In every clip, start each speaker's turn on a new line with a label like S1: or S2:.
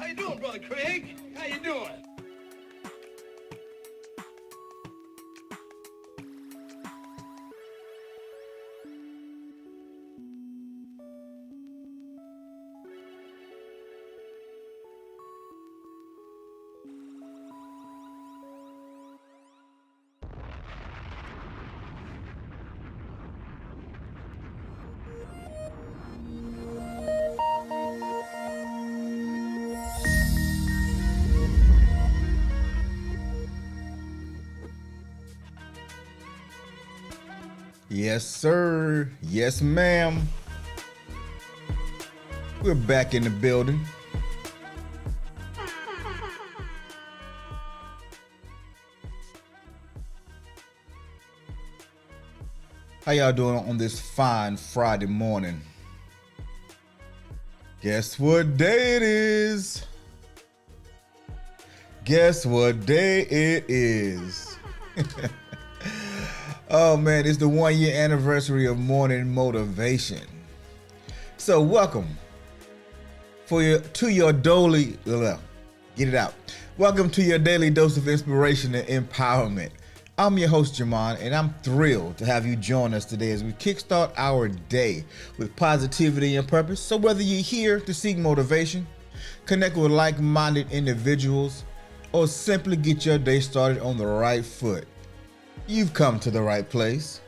S1: How you doing, Brother Craig? How you doing?
S2: Yes, sir. Yes, ma'am. We're back in the building. How y'all doing on this fine Friday morning? Guess what day it is? Guess what day it is? Oh man, it's the 1 year anniversary of morning motivation. So welcome to your daily, get it out. Welcome to your daily dose of inspiration and empowerment. I'm your host, Jamon, and I'm thrilled to have you join us today as we kickstart our day with positivity and purpose. So whether you're here to seek motivation, connect with like-minded individuals, or simply get your day started on the right foot, you've come to the right place.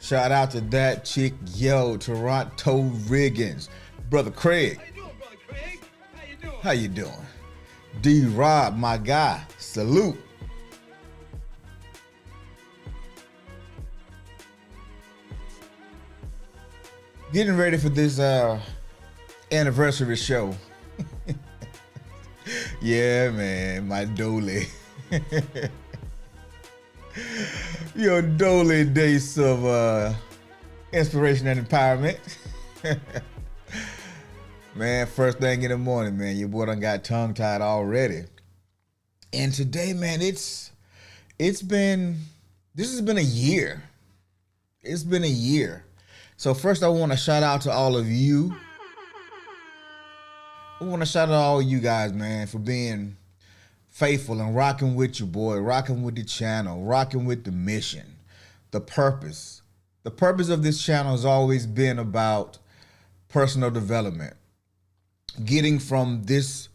S2: Shout out to that chick, Toronto Riggins. Brother Craig.
S1: How you doing, Brother Craig? How you doing?
S2: How you doing? D-Rob, my guy. Salute. Getting ready for this anniversary show. Yeah, man, my Dolly. Your Dolly days of inspiration and empowerment. Man, first thing in the morning, man, your boy done got tongue-tied already. And today, man, this has been a year. It's been a year. So first I want to shout out to all of you. I want to shout out to all you guys, man, for being faithful and rocking with your boy, rocking with the channel, rocking with the mission, the purpose. The purpose of this channel has always been about personal development, getting from this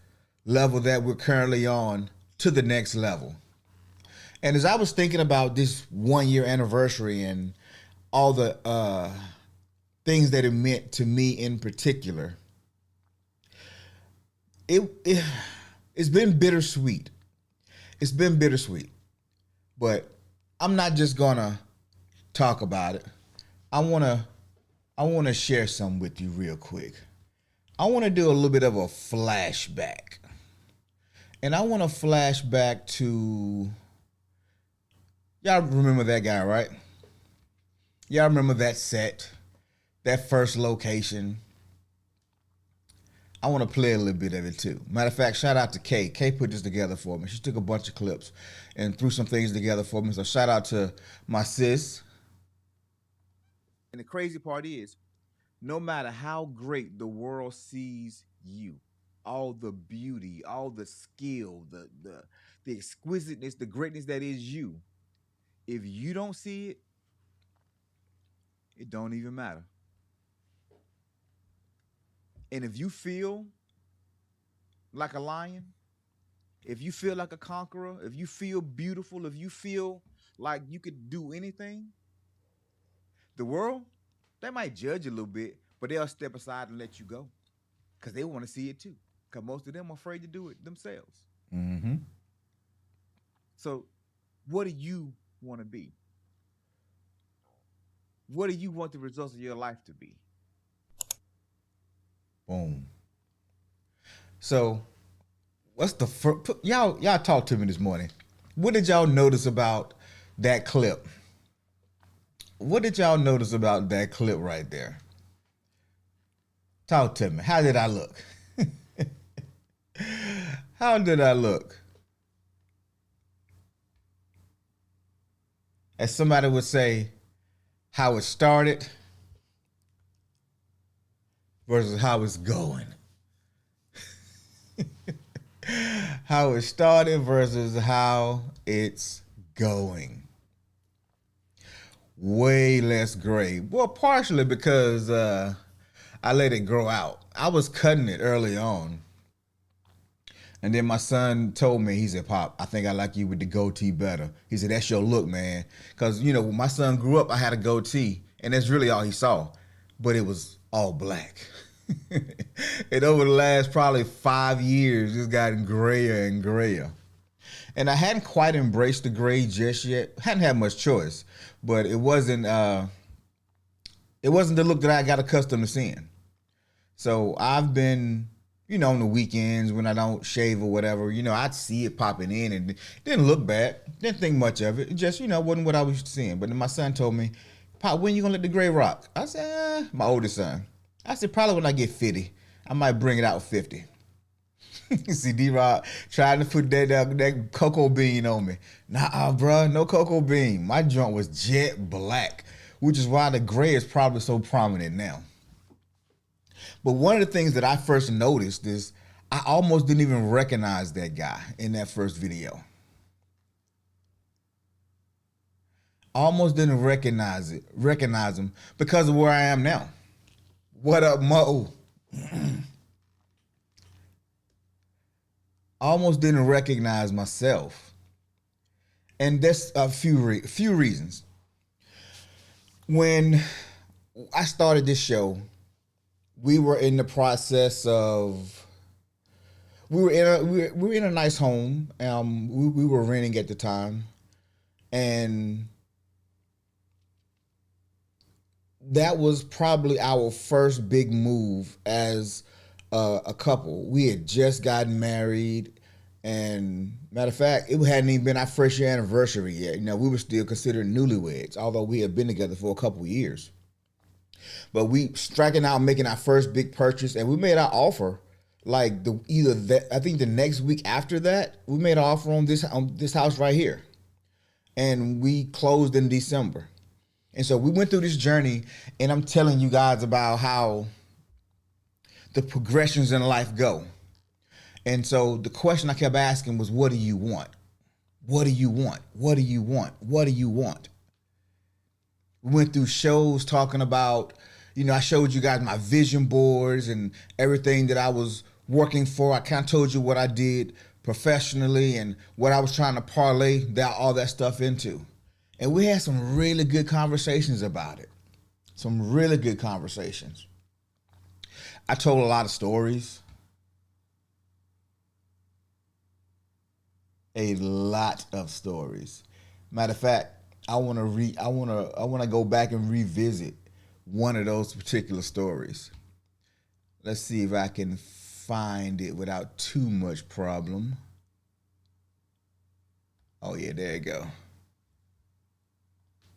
S2: level that we're currently on to the next level. And as I was thinking about this 1 year anniversary and all the things that it meant to me in particular, it's been bittersweet. It's been bittersweet. But I'm not just gonna talk about it. I wanna share something with you real quick. I wanna do a little bit of a flashback. And I wanna flash back to, y'all remember that guy, right? Y'all remember that set, that first location. I want to play a little bit of it too. Matter of fact, shout out to Kay. Kay put this together for me. She took a bunch of clips and threw some things together for me. So shout out to my sis. And the crazy part is, no matter how great the world sees you, all the beauty, all the skill, the exquisiteness, the greatness that is you, if you don't see it, it don't even matter. And if you feel like a lion, if you feel like a conqueror, if you feel beautiful, if you feel like you could do anything, the world, they might judge a little bit, but they'll step aside and let you go because they want to see it too. Because most of them are afraid to do it themselves. Mm-hmm. So what do you want to be? What do you want the results of your life to be? Boom. So, what's the first? Y'all talk to me this morning. What did y'all notice about that clip? What did y'all notice about that clip right there? Talk to me. How did I look? How did I look? As somebody would say, how it started versus how it's going. How it started versus how it's going. Way less gray. Well, partially because I let it grow out. I was cutting it early on. And then my son told me, he said, Pop, I think I like you with the goatee better. He said, that's your look, man. Because, you know, when my son grew up, I had a goatee. And that's really all he saw. But it was all black. And over the last probably 5 years, it's gotten grayer and grayer. And I hadn't quite embraced the gray just yet. Hadn't had much choice. But it wasn't the look that I got accustomed to seeing. So I've been, you know, on the weekends when I don't shave or whatever, you know, I'd see it popping in and it didn't look bad. Didn't think much of it. It just, you know, wasn't what I was used to seeing. But then my son told me, Pop, when you gonna let the gray rock? I said, my oldest son. I said, probably when I get 50. I might bring it out 50. See, D-Rock trying to put that cocoa bean on me. Nah, bro, no cocoa bean. My joint was jet black, which is why the gray is probably so prominent now. But one of the things that I first noticed is I almost didn't even recognize that guy in that first video. Almost didn't recognize him because of where I am now. What up, Mo? Almost didn't recognize myself. And that's a few reasons. When I started this show, we were in the process of we were in a nice home. We were renting at the time, and that was probably our first big move as a couple. We had just gotten married, and matter of fact, it hadn't even been our first year anniversary yet. You know, we were still considered newlyweds, although we had been together for a couple of years. But we striking out, making our first big purchase, and we made our offer like I think the next week after that, we made an offer on this house right here, and we closed in December. And so we went through this journey, and I'm telling you guys about how the progressions in life go. And so the question I kept asking was, what do you want? What do you want? What do you want? What do you want? We went through shows talking about, you know, I showed you guys my vision boards and everything that I was working for. I kind of told you what I did professionally and what I was trying to parlay all that stuff into. And we had some really good conversations about it. Some really good conversations. I told a lot of stories. A lot of stories. Matter of fact, I want to go back and revisit one of those particular stories. Let's see if I can find it without too much problem. Oh yeah, there you go.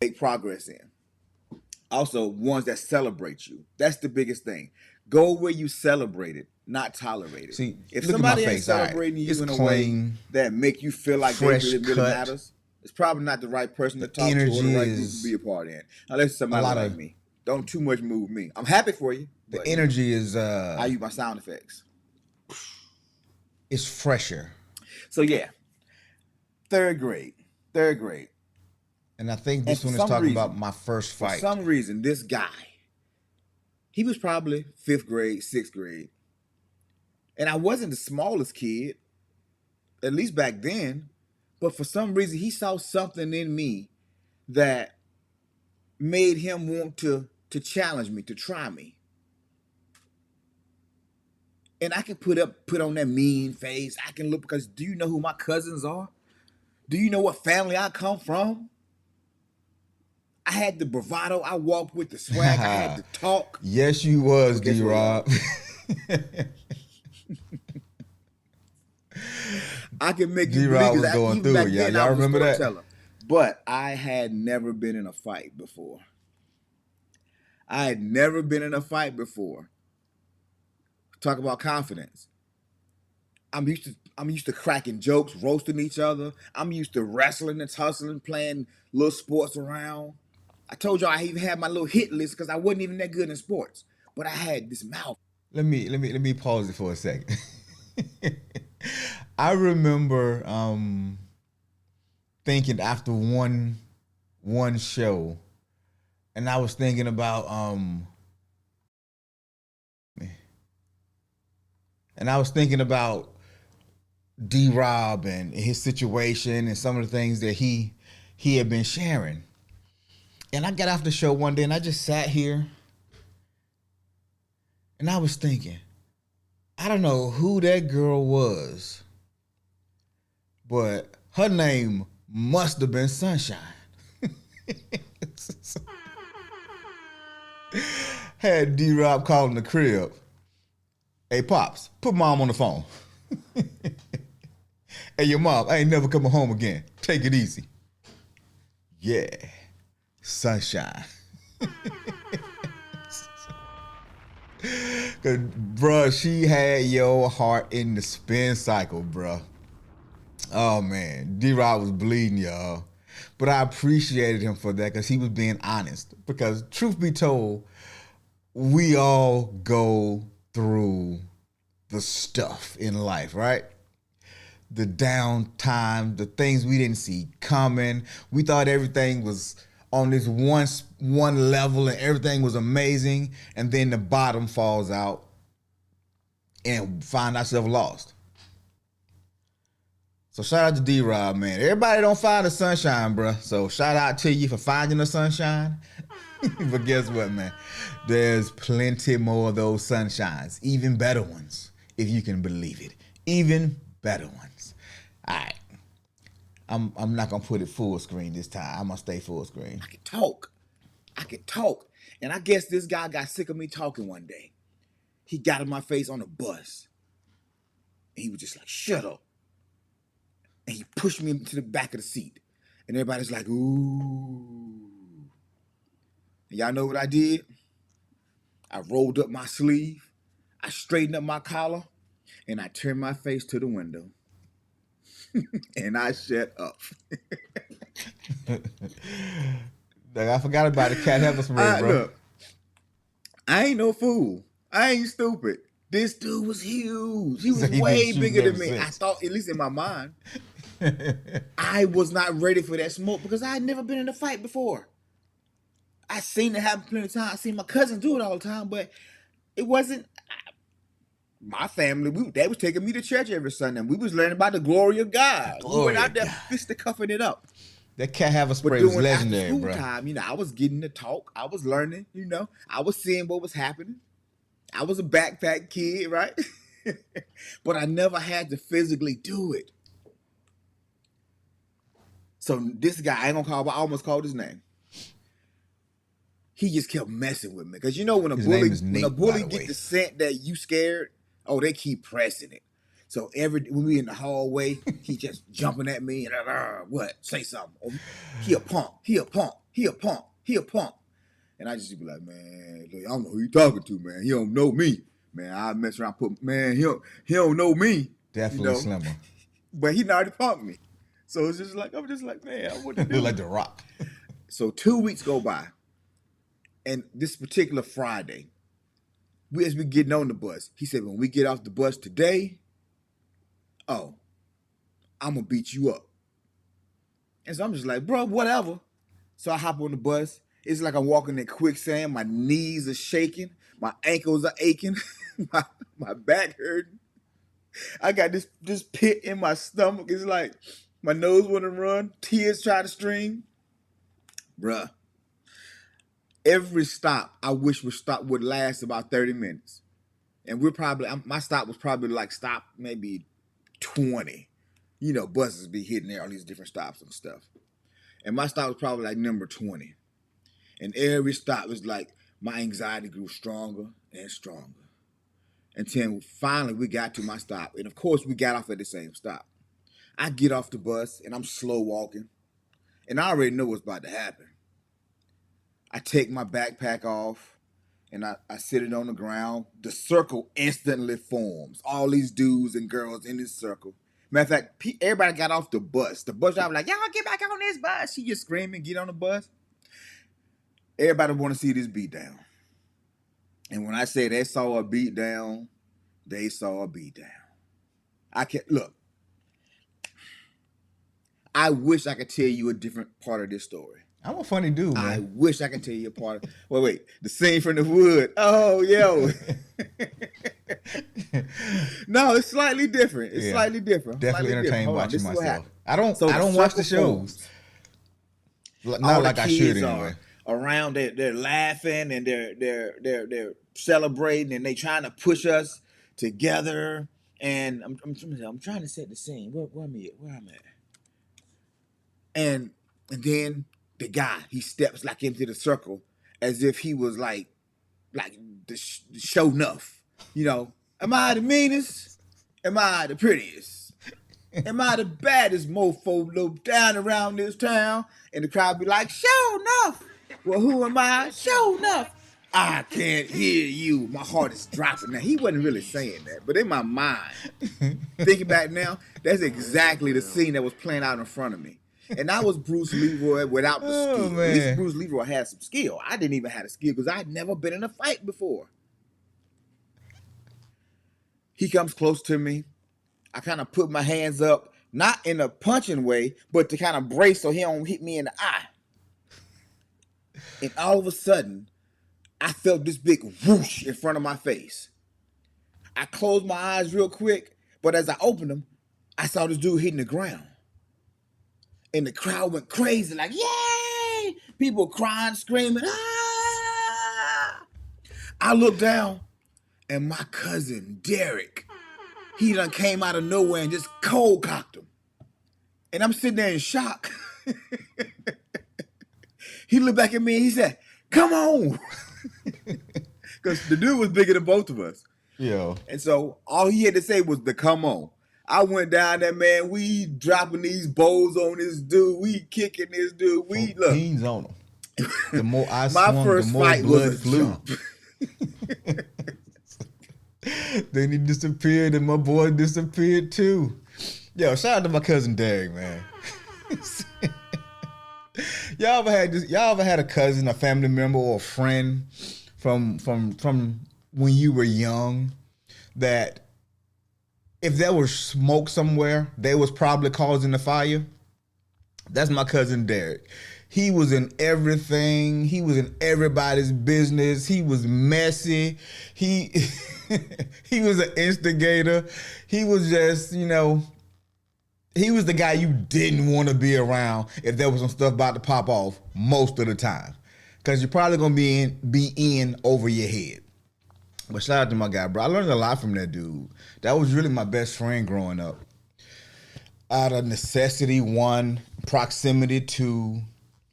S2: Make progress in. Also, ones that celebrate you. That's the biggest thing. Go where you celebrate it, not tolerate it. See, if somebody ain't celebrating you in a way that make you feel like they really matters, it's probably not the right person to talk to or the right group to be a part in. Unless somebody like me. Don't too much move me. I'm happy for you. The energy is I use my sound effects. It's fresher. So yeah. Third grade. And I think this one is talking about my first fight. For some reason, this guy, he was probably 5th grade, 6th grade. And I wasn't the smallest kid, at least back then. But for some reason, he saw something in me that made him want to challenge me, to try me. And I can put on that mean face. I can look, because do you know who my cousins are? Do you know what family I come from? I had the bravado. I walked with the swag. I had the talk. Yes, you was, D-Rob. I can make you believe was going through it. Y'all remember that? But I had never been in a fight before. Talk about confidence. I'm used to cracking jokes, roasting each other. I'm used to wrestling and tussling, playing little sports around. I told y'all I even had my little hit list because I wasn't even that good in sports.
S3: but I had this mouth.
S2: Let me pause it for a second. I remember thinking after one show, and I was thinking about D-Rob and his situation and some of the things that he had been sharing. And I got off the show one day and I just sat here and I was thinking, I don't know who that girl was, but her name must have been Sunshine. Had D-Rob calling the crib. Hey, Pops, put Mom on the phone. Hey, your mom, I ain't never coming home again. Take it easy. Yeah, Sunshine. Cause, bruh, she had your heart in the spin cycle, bruh. Oh man, D-Rod was bleeding, y'all. But I appreciated him for that because he was being honest. Because truth be told, we all go through the stuff in life, right? The downtime, the things we didn't see coming. We thought everything was on this one level and everything was amazing, and then the bottom falls out and find ourselves lost. So shout out to D-Rob, man. Everybody don't find the sunshine, bruh. So shout out to you for finding the sunshine. But guess what, man? There's plenty more of those sunshines, even better ones, if you can believe it. Even better ones. All right. I'm not gonna put it full screen this time. I'm gonna stay full screen.
S3: I could talk. And I guess this guy got sick of me talking one day. He got in my face on the bus. And he was just like, shut up. And he pushed me into the back of the seat. And everybody's like, ooh. And y'all know what I did? I rolled up my sleeve. I straightened up my collar. And I turned my face to the window. And I shut up.
S2: I forgot about the cat heifer spray, bro.
S3: Look, I ain't no fool. I ain't stupid. This dude was huge. He was way bigger than me. Since. I thought, at least in my mind, I was not ready for that smoke because I had never been in a fight before. I seen it happen plenty of times. I seen my cousins do it all the time, but it wasn't my family. They was taking me to church every Sunday. And we was learning about the glory of God. We went out there fisticuffing it up.
S2: That cat heifer spray was legendary, bro.
S3: Time, I was getting to talk. I was learning, I was seeing what was happening. I was a backpack kid, right? But I never had to physically do it. So this guy, I almost called his name. He just kept messing with me. Because when a bully get the scent that you scared, they keep pressing it. So when we in the hallway, he just jumping at me and what? Say something. Oh, he a punk. He a punk. He a punk. He a punk. And I just be like, man, look, I don't know who you talking to, man. He don't know me. Man, I mess around, he don't know me.
S2: Definitely slimmer.
S3: But he already punked me. So it's just like, I'm just like, man, I wouldn't do
S2: look like The Rock.
S3: So 2 weeks go by. And this particular Friday, as we getting on the bus, he said, when we get off the bus today, I'm going to beat you up. And so I'm just like, bro, whatever. So I hop on the bus. It's like I'm walking in quicksand. My knees are shaking. My ankles are aching. my back hurting. I got this pit in my stomach. It's like my nose want to run. Tears try to stream. Bruh. Every stop I wish would last about 30 minutes. And my stop was probably like stop maybe 20. Buses be hitting there, all these different stops and stuff. And my stop was probably like number 20. And every stop was like my anxiety grew stronger and stronger. Until finally we got to my stop. And of course we got off at the same stop. I get off the bus and I'm slow walking. And I already know what's about to happen. I take my backpack off and I sit it on the ground. The circle instantly forms. All these dudes and girls in this circle. Matter of fact, everybody got off the bus. The bus driver was like, y'all get back on this bus. She just screaming, get on the bus. Everybody want to see this beat down. And when I say they saw a beat down, they saw a beat down. I can't look. I wish I could tell you a different part of this story.
S2: I'm a funny dude, man.
S3: I wish I could tell you a part of wait. The scene from the wood. Oh, yo. No, it's slightly different. It's slightly different.
S2: Definitely
S3: slightly
S2: entertained
S3: different.
S2: watching myself.
S3: happened.
S2: I don't
S3: So
S2: I don't watch the
S3: circle
S2: shows.
S3: forms.
S2: Not
S3: All
S2: like
S3: the
S2: I
S3: kids
S2: should anyway.
S3: are around. They're laughing and they're celebrating and they trying to push us together. And I'm trying to set the scene. Where I'm at. And then the guy, he steps like into the circle as if he was like the show enough. You know, am I the meanest? Am I the prettiest? Am I the baddest mofo low down around this town? And the crowd be like, show enough. Well, who am I? Show enough. I can't hear you. My heart is dropping. Now, he wasn't really saying that, but in my mind, thinking back now, that's exactly the scene that was playing out in front of me. And I was Bruce Leroy without the skill.
S2: Man.
S3: At least Bruce Leroy had some skill. I didn't even have a skill because I'd never been in a fight before. He comes close to me. I kind of put my hands up, not in a punching way, but to kind of brace so he don't hit me in the eye. And all of a sudden, I felt this big whoosh in front of my face. I closed my eyes real quick, but as I opened them, I saw this dude hitting the ground. And the crowd went crazy, like, yay! People crying, screaming, ah! I looked down, and my cousin, Derek, he done came out of nowhere and just cold cocked him. And I'm sitting there in shock. He looked back at me and he said, come on! Because the dude was bigger than both of us.
S2: Yo.
S3: And so all he had to say was the come on. I went down there, man. We dropping these bowls on this dude. We kicking this dude. We look.
S2: Beans on him. The more I
S3: My
S2: swung,
S3: first
S2: the more
S3: fight
S2: blood
S3: was a
S2: flew.
S3: jump.
S2: Then he disappeared, and my boy disappeared too. Yo, shout out to my cousin Derek, man. Y'all ever had a cousin, a family member, or a friend from when you were young that if there was smoke somewhere, they was probably causing the fire? That's my cousin Derek. He was in everything. He was in everybody's business. He was messy. He he was an instigator. He was just, he was the guy you didn't want to be around if there was some stuff about to pop off most of the time. Because you're probably going to be in over your head. But shout out to my guy, bro. I learned a lot from that dude. That was really my best friend growing up. Out of necessity, one, proximity, two,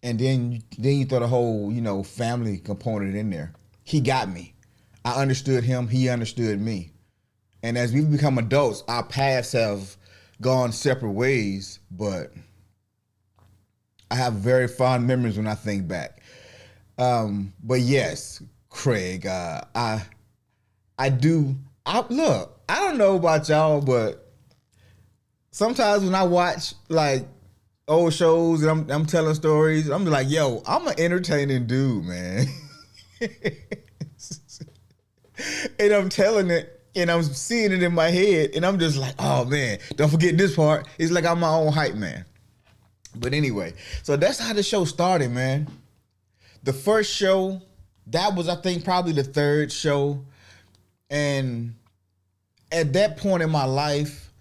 S2: and then you throw the whole, family component in there. He got me. I understood him. He understood me. And as we've become adults, our paths have gone separate ways, but I have very fond memories when I think back. But yes, Craig, I do. Look, I don't know about y'all, but sometimes when I watch like old shows and I'm telling stories, I'm like, yo, I'm an entertaining dude, man. And I'm telling it, and I'm seeing it in my head, and I'm just like, oh man, don't forget this part. It's like I'm my own hype man. But anyway, so that's how the show started, man. The first show, that was, I think, probably the third show. And at that point in my life,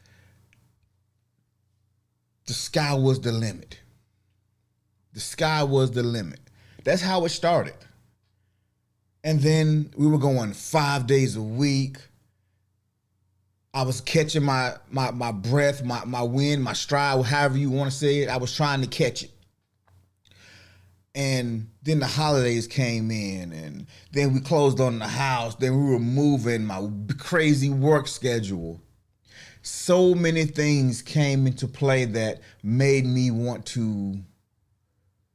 S2: the sky was the limit. The sky was the limit. That's how it started. And then we were going 5 days a week. I was catching my breath, my wind, my stride, however you want to say it. I was trying to catch it. And then the holidays came in, and then we closed on the house. Then we were moving, my crazy work schedule. So many things came into play that made me want to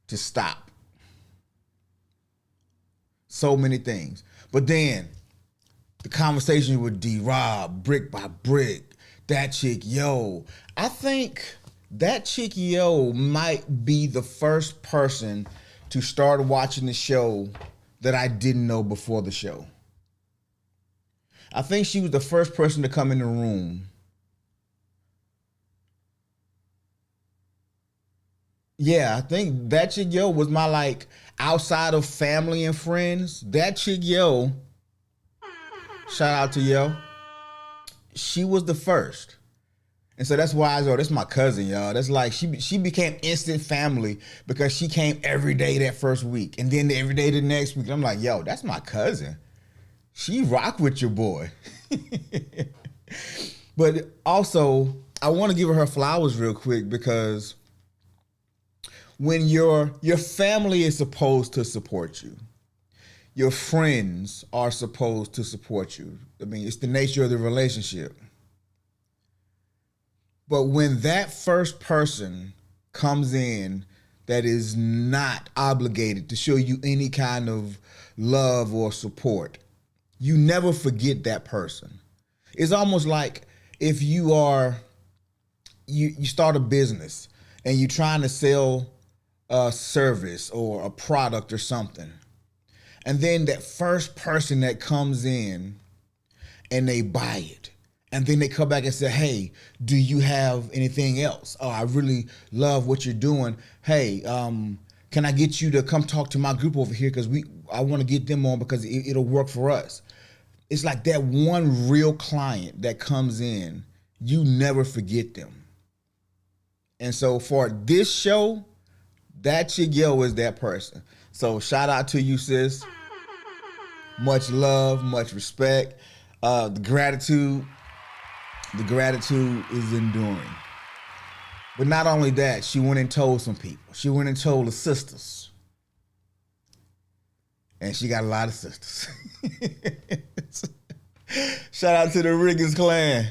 S2: stop. So many things. But then the conversation with D-Rob, brick by brick, that chick, yo. I think that chick, yo, might be the first person to start watching the show that I didn't know before the show. I think she was the first person to come in the room. Yeah, I think that chick yo was my like outside of family and friends. That chick yo, shout out to yo. She was the first. And so that's why that's my cousin, y'all. That's like she became instant family because she came every day that first week. And then every day the next week. I'm like, yo, that's my cousin. She rock with your boy. But also, I want to give her flowers real quick because when your family is supposed to support you, your friends are supposed to support you. I mean, it's the nature of the relationship. But when that first person comes in that is not obligated to show you any kind of love or support, you never forget that person. It's almost like if you start a business and you're trying to sell a service or a product or something. And then that first person that comes in and they buy it. And then they come back and say, hey, do you have anything else? Oh, I really love what you're doing. Hey, can I get you to come talk to my group over here? Because I want to get them on because it'll work for us. It's like that one real client that comes in, you never forget them. And so for this show, that chick yo is that person. So shout out to you, sis. Much love, much respect. The gratitude is enduring. But not only that, she went and told some people. She went and told the sisters. And she got a lot of sisters. Shout out to the Riggins clan.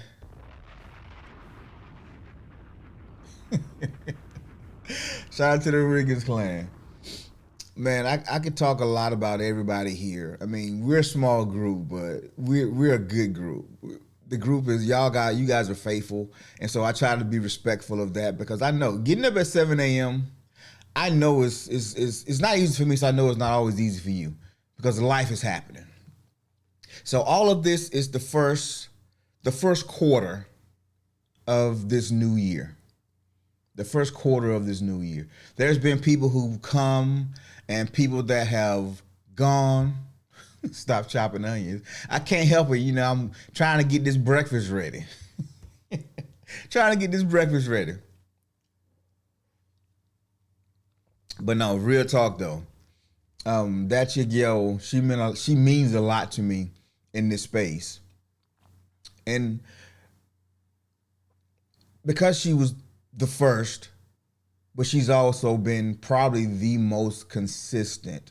S2: Shout out to the Riggins clan. Man, I could talk a lot about everybody here. I mean, we're a small group, but we're a good group. The group is you guys are faithful, and so I try to be respectful of that because I know getting up at 7 a.m. I know it's not easy for me, so I know it's not always easy for you because life is happening. So all of this is the first quarter of this new year. The first quarter of this new year. There's been people who've come and people that have gone. Stop chopping onions. I can't help it. You know, I'm trying to get this breakfast ready. But no, real talk though. That chick yo, she means a lot to me in this space. And because she was the first, but she's also been probably the most consistent.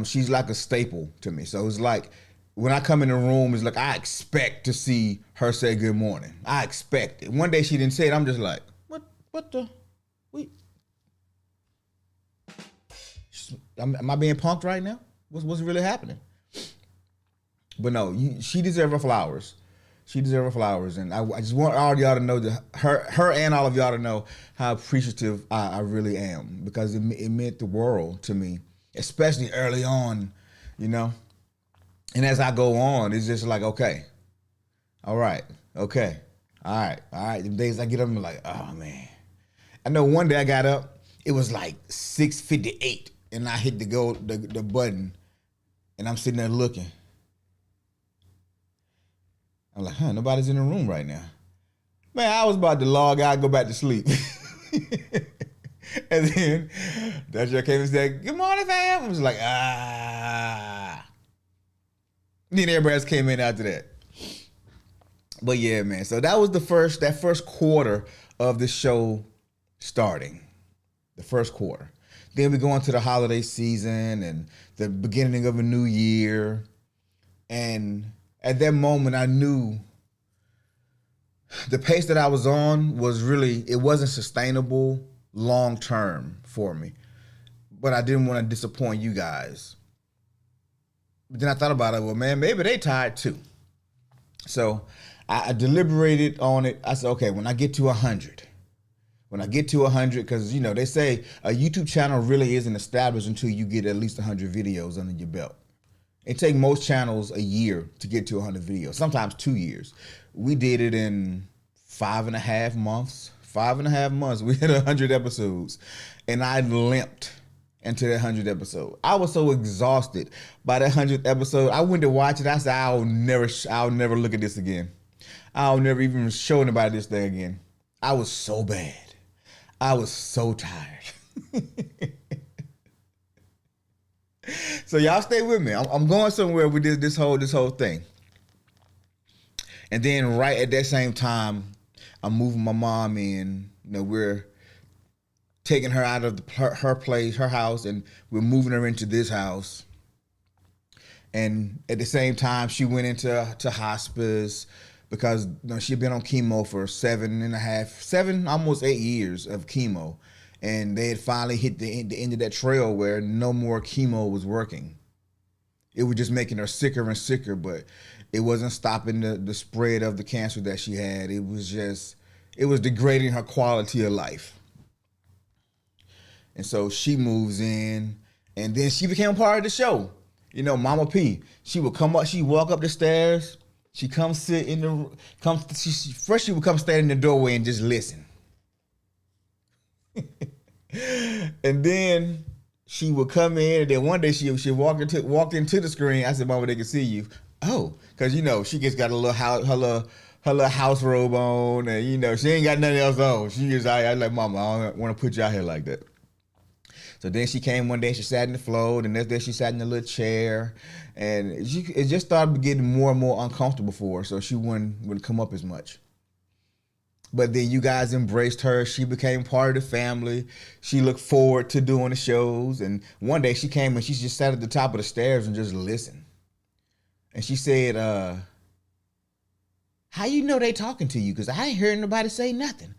S2: She's like a staple to me. So it's like when I come in the room, it's like I expect to see her say good morning. I expect it. One day she didn't say it. I'm just like, what the? Am I being punked right now? What's really happening? But no, she deserves her flowers. She deserves her flowers, and I just want all y'all to know that her and all of y'all to know how appreciative I really am because it meant the world to me, especially early on, you know. And as I go on, it's just like, okay, all right, okay, all right. The days I get up, I'm like, oh man. I know one day I got up, it was like 6:58, and I hit the button, and I'm sitting there looking. I'm like, nobody's in the room right now. Man, I was about to log out and go back to sleep. And then that girl came and said, good morning, fam. I was like, Then everybody else came in after that. But yeah, man. So that was that first quarter of the show starting. The first quarter. Then we go into the holiday season and the beginning of a new year. And at that moment, I knew the pace that I was on it wasn't sustainable long term for me. But I didn't want to disappoint you guys. But then I thought about it, well, man, maybe they tired too. So I deliberated on it. I said, okay, when I get to 100, because, you know, they say a YouTube channel really isn't established until you get at least 100 videos under your belt. It takes most channels a year to get to 100 videos, sometimes 2 years. We did it in 5.5 months. 5.5 months, we hit 100 episodes, and I limped into that 100th episode. I was so exhausted by that 100th episode. I went to watch it. I said, I'll never look at this again. I'll never even show anybody this thing again. I was so bad. I was so tired. So y'all stay with me. I'm going somewhere with this whole thing. And then right at that same time, I'm moving my mom in. We're taking her out of her place, her house, and we're moving her into this house. And at the same time, she went into hospice because she'd been on chemo for 7, almost 8 years of chemo. And they had finally hit the end of that trail where no more chemo was working. It was just making her sicker and sicker, but it wasn't stopping the spread of the cancer that she had. It was degrading her quality of life. And so she moves in, and then she became part of the show. Mama P, she would come up, she'd walk up the stairs, she come sit in first she would come stand in the doorway and just listen. And then she would come in, and then one day she walked into the screen. I said, Mama, they can see you. Oh, because she just got a little house, her little house robe on, and she ain't got nothing else on. She just, I like, Mama, I don't want to put you out here like that. So then she came one day, she sat in the floor, and next day she sat in a little chair, and it just started getting more and more uncomfortable for her, so she wouldn't come up as much. But then you guys embraced her. She became part of the family. She looked forward to doing the shows, and one day she came and she just sat at the top of the stairs and just listened. And she said, how you know they talking to you? Because I ain't heard nobody say nothing.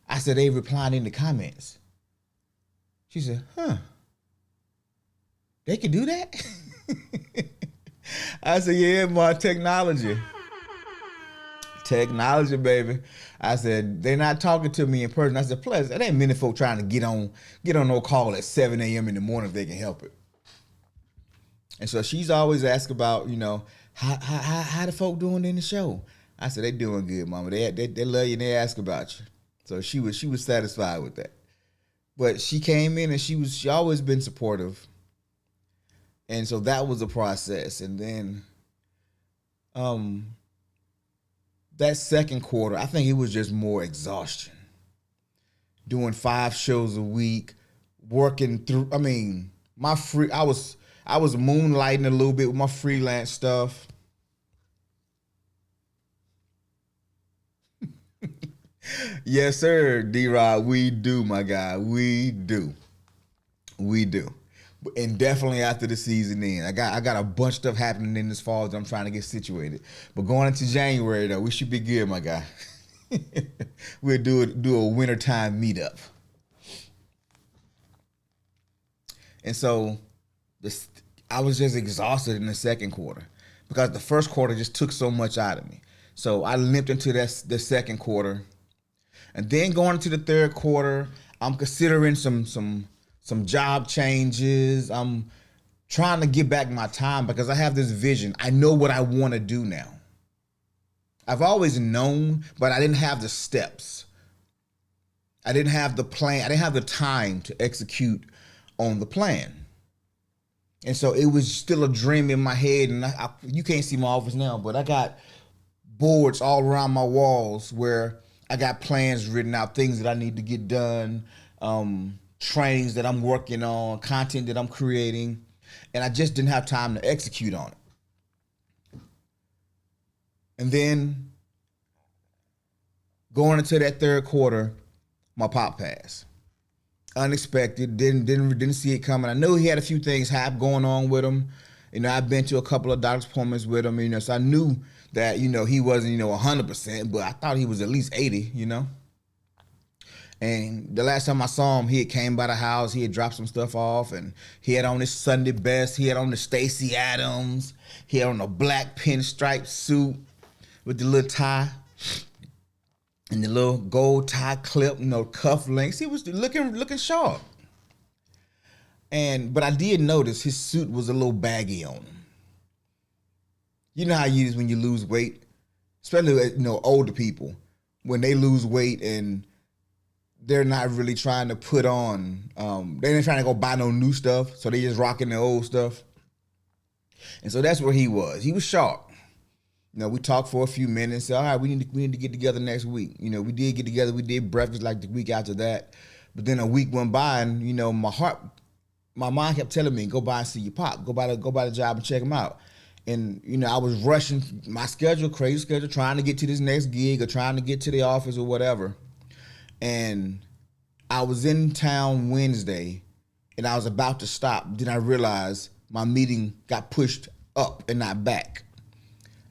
S2: I said, they replying in the comments. She said, they can do that? I said, yeah, my technology. Technology, baby. I said, they're not talking to me in person. I said, plus, that ain't many folk trying to get on no call at 7 a.m. in the morning if they can help it. And so she's always asked about, how the folk doing in the show? I said, they doing good, Mama. They love you and they ask about you. So she was satisfied with that. But she came in and she always been supportive. And so that was a process. And then that second quarter, I think it was just more exhaustion. Doing 5 shows a week, working through, I was moonlighting a little bit with my freelance stuff. Yes, sir, D-Rod, we do, my guy. We do. And definitely after the season end. I got a bunch of stuff happening in this fall that I'm trying to get situated. But going into January, though, we should be good, my guy. We'll do a wintertime meetup. And so I was just exhausted in the second quarter because the first quarter just took so much out of me. So I limped into the second quarter. And then going into the third quarter, I'm considering some job changes. I'm trying to get back my time because I have this vision. I know what I want to do now. I've always known, but I didn't have the steps. I didn't have the plan. I didn't have the time to execute on the plan. And so it was still a dream in my head. And you can't see my office now, but I got boards all around my walls where I got plans written out, things that I need to get done, trainings that I'm working on, content that I'm creating, and I just didn't have time to execute on it. And then going into that third quarter, my pop passed. Unexpected, didn't see it coming. I knew he had a few things going on with him. I've been to a couple of doctor's appointments with him, so I knew that, he wasn't, 100%, but I thought he was at least 80, And the last time I saw him, he had came by the house, he had dropped some stuff off, and he had on his Sunday best, he had on the Stacey Adams, he had on a black pinstripe suit with the little tie and the little gold tie clip, cuff links. He was looking sharp. But I did notice his suit was a little baggy on him. You know how it is when you lose weight, especially older people, when they lose weight and they're not really trying to put on, they ain't trying to go buy no new stuff, so they just rocking the old stuff. And so that's where he was. He was sharp. We talked for a few minutes. Said, all right, we need to get together next week. We did get together. We did breakfast like the week after that. But then a week went by, and my mind kept telling me, go by and see your pop. Go by the job and check him out. And I was rushing my schedule, crazy schedule, trying to get to this next gig or trying to get to the office or whatever. And I was in town Wednesday, and I was about to stop. Then I realized my meeting got pushed up and not back.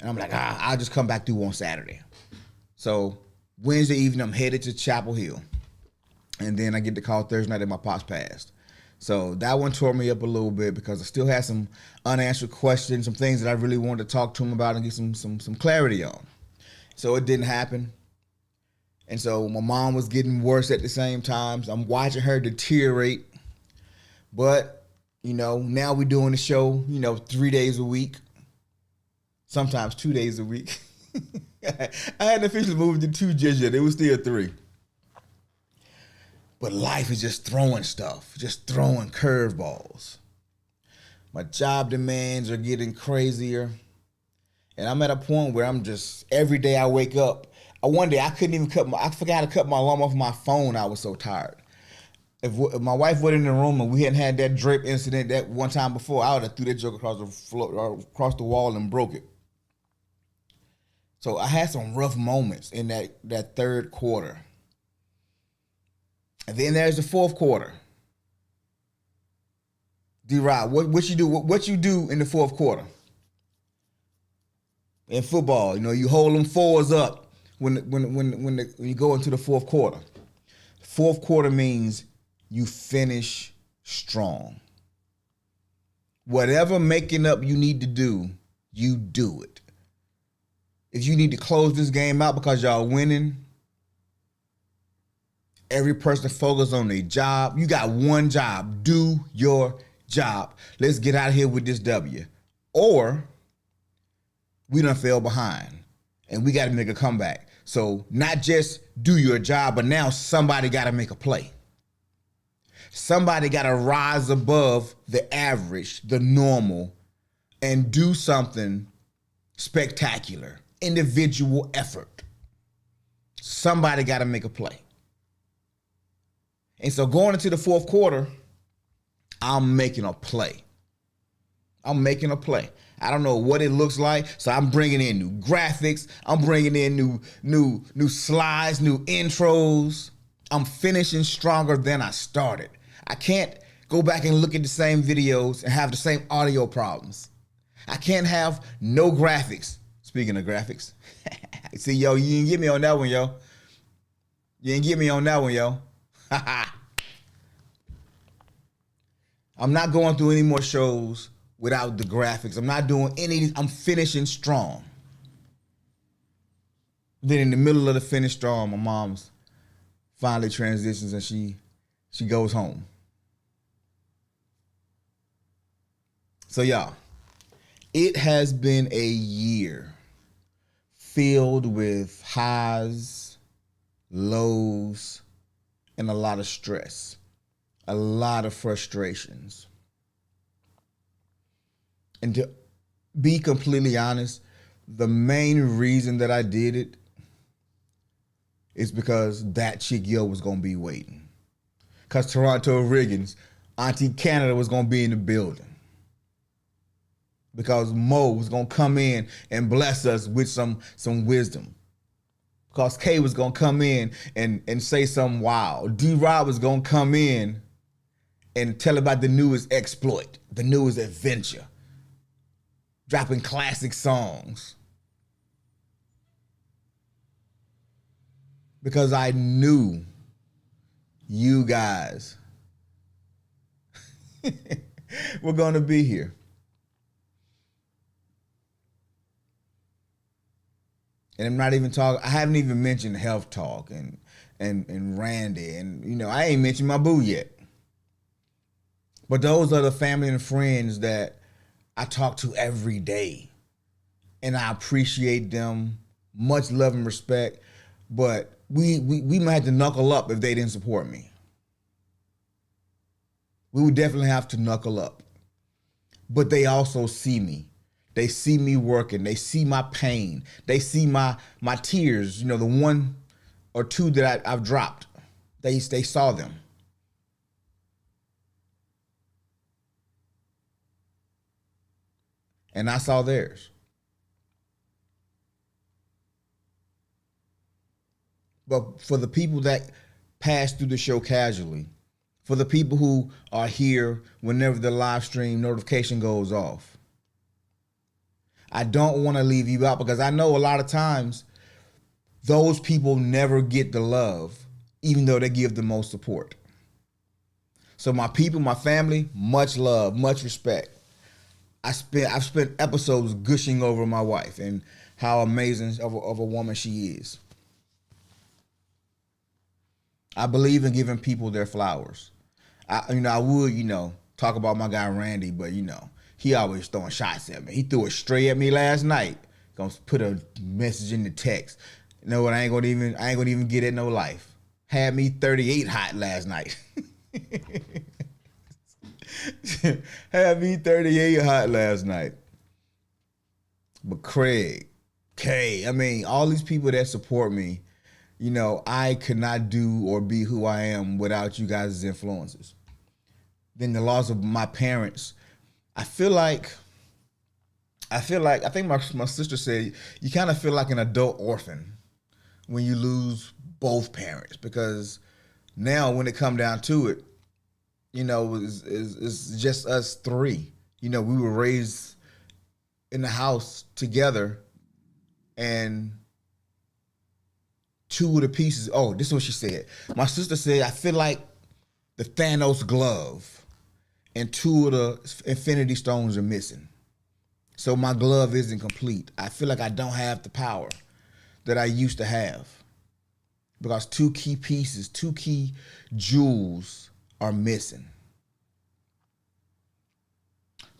S2: And I'm like, I'll just come back through on Saturday. So Wednesday evening, I'm headed to Chapel Hill. And then I get the call Thursday night that my pops passed. So that one tore me up a little bit because I still had some unanswered questions, some things that I really wanted to talk to him about and get some clarity on. So it didn't happen. And so my mom was getting worse at the same time. So I'm watching her deteriorate. But, now we're doing the show, 3 days a week, sometimes 2 days a week. I hadn't officially moved to 2 just yet. It was still 3. But life is just throwing stuff, just throwing curveballs. My job demands are getting crazier. And I'm at a point where I'm just, every day I wake up, one day I forgot to cut my alarm off my phone. I was so tired. If my wife wasn't in the room and we hadn't had that drape incident that one time before, I would have threw that joke across the floor, or across the wall and broke it. So I had some rough moments in that third quarter. And then there's the fourth quarter. D-Rod, what you do? What you do in the fourth quarter? In football, you hold them fours up when you go into the fourth quarter. Fourth quarter means you finish strong. Whatever making up you need to do, you do it. If you need to close this game out because y'all winning, every person focus on their job. You got one job. Do your job. Let's get out of here with this W. Or we done fell behind and we got to make a comeback. So not just do your job, but now somebody got to make a play. Somebody got to rise above the average, the normal, and do something spectacular. Individual effort. Somebody got to make a play. And so going into the fourth quarter, I'm making a play. I'm making a play. I don't know what it looks like, so I'm bringing in new graphics. I'm bringing in new slides, new intros. I'm finishing stronger than I started. I can't go back and look at the same videos and have the same audio problems. I can't have no graphics. Speaking of graphics, see, yo, you didn't get me on that one, yo. You didn't get me on that one, yo. I'm not going through any more shows without the graphics. I'm not doing any. I'm finishing strong. Then in the middle of the finish strong, my mom's finally transitions and she goes home. So y'all, it has been a year filled with highs, lows, and a lot of stress, a lot of frustrations. And to be completely honest, the main reason that I did it is because that chick Yo was going to be waiting. Because Toronto Riggins, Auntie Canada was going to be in the building. Because Mo was going to come in and bless us with some wisdom. Because Kay was going to come in and say something wild. D-Rob was going to come in and tell about the newest exploit, the newest adventure. Dropping classic songs. Because I knew you guys were going to be here. And I'm not even talking, I haven't even mentioned Health Talk and Randy. And, I ain't mentioned my boo yet. But those are the family and friends that I talk to every day. and I appreciate them. Much love and respect, but we might have to knuckle up if they didn't support me. We would definitely have to knuckle up. But they also see me. They see me working. They see my pain. They see my tears. You know, the one or two that I've dropped. They saw them. And I saw theirs. But for the people that pass through the show casually, for the people who are here whenever the live stream notification goes off, I don't want to leave you out, because I know a lot of times those people never get the love, even though they give the most support. So my people, my family, much love, much respect. I've spent episodes gushing over my wife and how amazing of a woman she is. I believe in giving people their flowers. I would, talk about my guy Randy, but he always throwing shots at me. He threw it straight at me last night. Gonna put a message in the text. You know what? I ain't gonna even get it no life. Had me 38 hot last night. Had me 38 hot last night. But Craig, Kay, all these people that support me, I could not do or be who I am without you guys' influences. Then the loss of my parents, I think my sister said, you kind of feel like an adult orphan when you lose both parents, because now when it come down to it, it's just us three. We were raised in the house together, and two of the pieces. Oh, this is what she said. My sister said, I feel like the Thanos glove and two of the Infinity Stones are missing. So my glove isn't complete. I feel like I don't have the power that I used to have, because two key pieces, two key jewels are missing.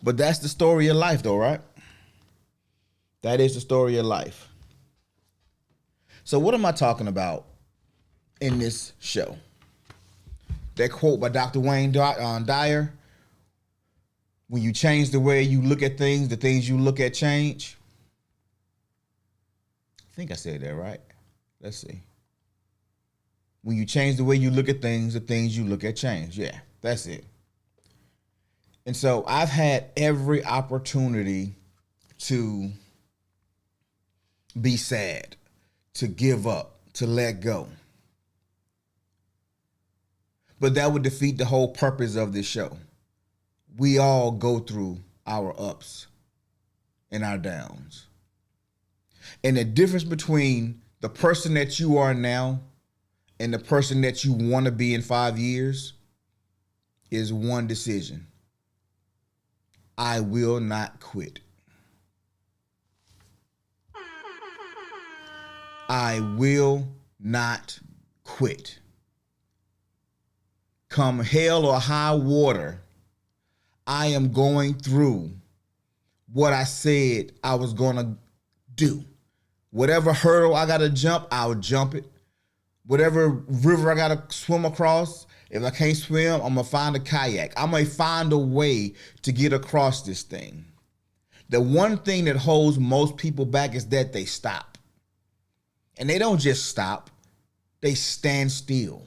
S2: But that's the story of life, though, right? That is the story of life. So what am I talking about in this show? That quote by Dr. Wayne Dyer, when you change the way you look at things, the things you look at change. I think I said that right. Let's see. When you change the way you look at things, the things you look at change. Yeah, that's it. And so I've had every opportunity to be sad, to give up, to let go. But that would defeat the whole purpose of this show. We all go through our ups and our downs. And the difference between the person that you are now and the person that you want to be in 5 years is one decision. I will not quit. I will not quit. Come hell or high water, I am going through what I said I was going to do. Whatever hurdle I got to jump, I'll jump it. Whatever river I got to swim across, if I can't swim, I'm going to find a kayak. I'm going to find a way to get across this thing. The one thing that holds most people back is that they stop. And they don't just stop, they stand still.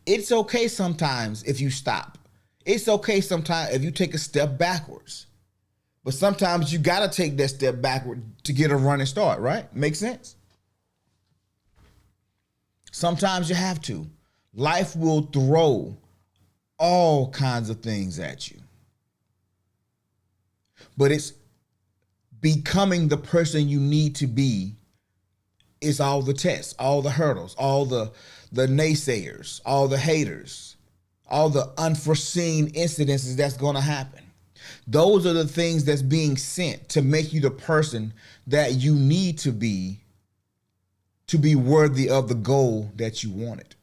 S2: It's okay sometimes if you stop. It's okay sometimes if you take a step backwards. But sometimes you got to take that step backward to get a running start, right? Make sense? Sometimes you have to. Life will throw all kinds of things at you. But it's becoming the person you need to be is all the tests, all the hurdles, all the naysayers, all the haters, all the unforeseen incidences that's going to happen. Those are the things that's being sent to make you the person that you need to be worthy of the goal that you wanted.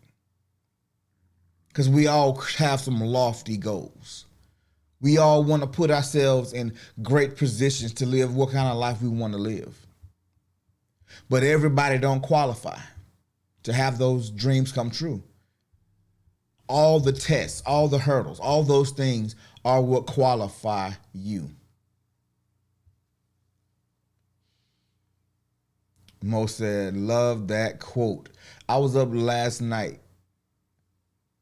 S2: Because we all have some lofty goals. We all want to put ourselves in great positions to live what kind of life we want to live. But everybody don't qualify to have those dreams come true. All the tests, all the hurdles, all those things are what qualify you. Mo said, love that quote. I was up last night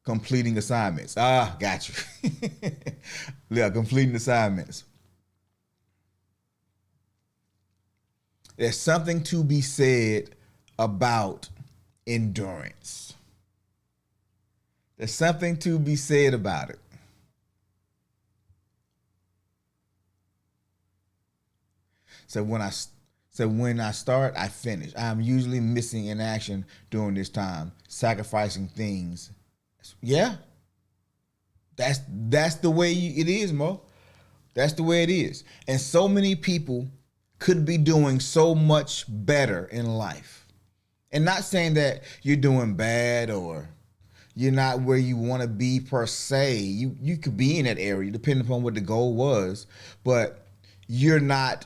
S2: completing assignments. Got you. Yeah, completing assignments. There's something to be said about endurance. There's something to be said about it. So when I start, I finish. I'm usually missing in action during this time, sacrificing things. Yeah. That's the way it is, Mo. That's the way it is. And so many people could be doing so much better in life. And not saying that you're doing bad or you're not where you want to be per se. You could be in that area depending upon what the goal was, but you're not